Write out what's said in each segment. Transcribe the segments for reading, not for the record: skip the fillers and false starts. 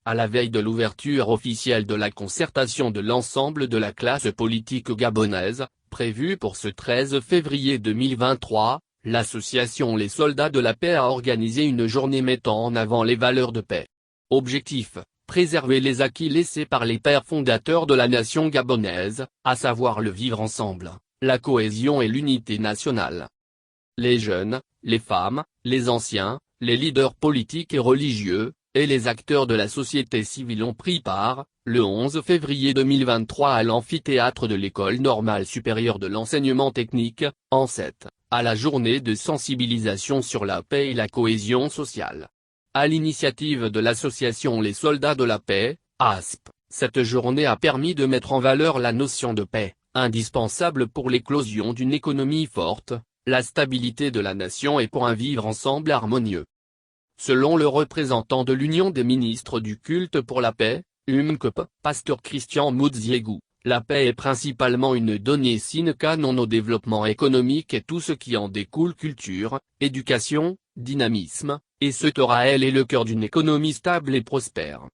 à la veille de l'ouverture officielle de la concertation de l'ensemble de la classe politique gabonaise, prévue pour ce 13 février 2023, l'association Les Soldats de la Paix a organisé une journée mettant en avant les valeurs de paix. Objectif: préserver les acquis laissés par les pères fondateurs de la nation gabonaise, à savoir le vivre ensemble, la cohésion et l'unité nationale. Les jeunes, les femmes, les anciens, les leaders politiques et religieux, et les acteurs de la société civile ont pris part, le 11 février 2023 à l'amphithéâtre de l'École normale supérieure de l'enseignement technique, ANSET, à la journée de sensibilisation sur la paix et la cohésion sociale. À l'initiative de l'association Les Soldats de la Paix, ASP, cette journée a permis de mettre en valeur la notion de paix, indispensable pour l'éclosion d'une économie forte, la stabilité de la nation et pour un vivre ensemble harmonieux. Selon le représentant de l'Union des ministres du culte pour la paix, UMCOP, pasteur Christian Moudziégou, la paix est principalement une donnée sine qua non au développement économique et tout ce qui en découle: culture, éducation, dynamisme, et ce elle est le cœur d'une économie stable et prospère.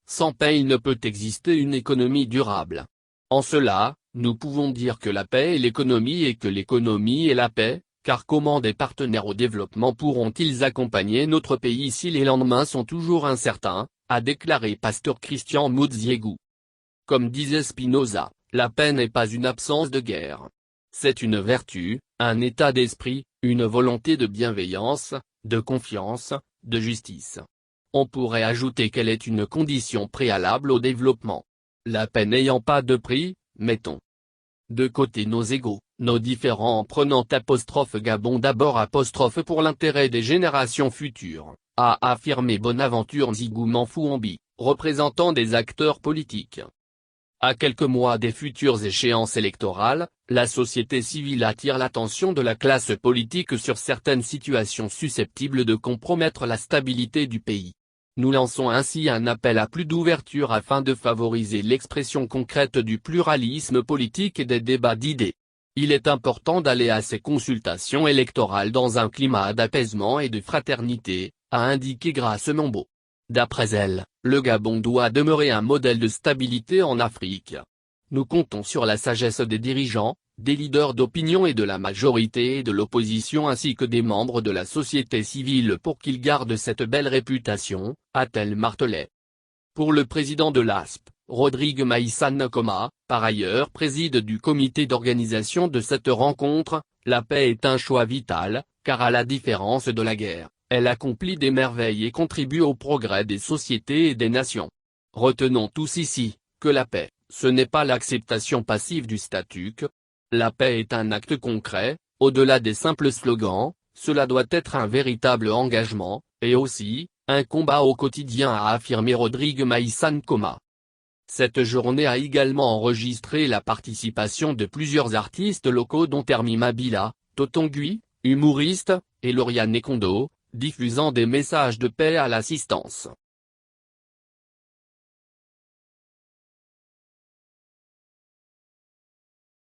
Sans paix il ne peut exister une économie durable. En cela, nous pouvons dire que la paix est l'économie et que l'économie est la paix, car comment des partenaires au développement pourront-ils accompagner notre pays si les lendemains sont toujours incertains, a déclaré pasteur Christian Moudziégou. Comme disait Spinoza, la paix n'est pas une absence de guerre. C'est une vertu, un état d'esprit, une volonté de bienveillance, de confiance, de justice. On pourrait ajouter qu'elle est une condition préalable au développement. La paix n'ayant pas de prix, mettons de côté nos égos, nos différends en prenant Gabon d'abord pour l'intérêt des générations futures, a affirmé Bonaventure Nzigou Manfouambi, représentant des acteurs politiques. À quelques mois des futures échéances électorales, la société civile attire l'attention de la classe politique sur certaines situations susceptibles de compromettre la stabilité du pays. Nous lançons ainsi un appel à plus d'ouverture afin de favoriser l'expression concrète du pluralisme politique et des débats d'idées. Il est important d'aller à ces consultations électorales dans un climat d'apaisement et de fraternité, a indiqué Grace Mambo. D'après elle, le Gabon doit demeurer un modèle de stabilité en Afrique. Nous comptons sur la sagesse des dirigeants, des leaders d'opinion et de la majorité et de l'opposition ainsi que des membres de la société civile pour qu'ils gardent cette belle réputation, a-t-elle martelé. Pour le président de l'ASP, Rodrigue Maïssane Koma, par ailleurs préside du comité d'organisation de cette rencontre, la paix est un choix vital, car à la différence de la guerre, elle accomplit des merveilles et contribue au progrès des sociétés et des nations. Retenons tous ici, que la paix, ce n'est pas l'acceptation passive du statut quo. La paix est un acte concret, au-delà des simples slogans, cela doit être un véritable engagement, et aussi, un combat au quotidien, a affirmé Rodrigue Maïssane Koma. Cette journée a également enregistré la participation de plusieurs artistes locaux dont Hermi Mabila, Totongui, humoriste, et Lauriane Nekondo, diffusant des messages de paix à l'assistance.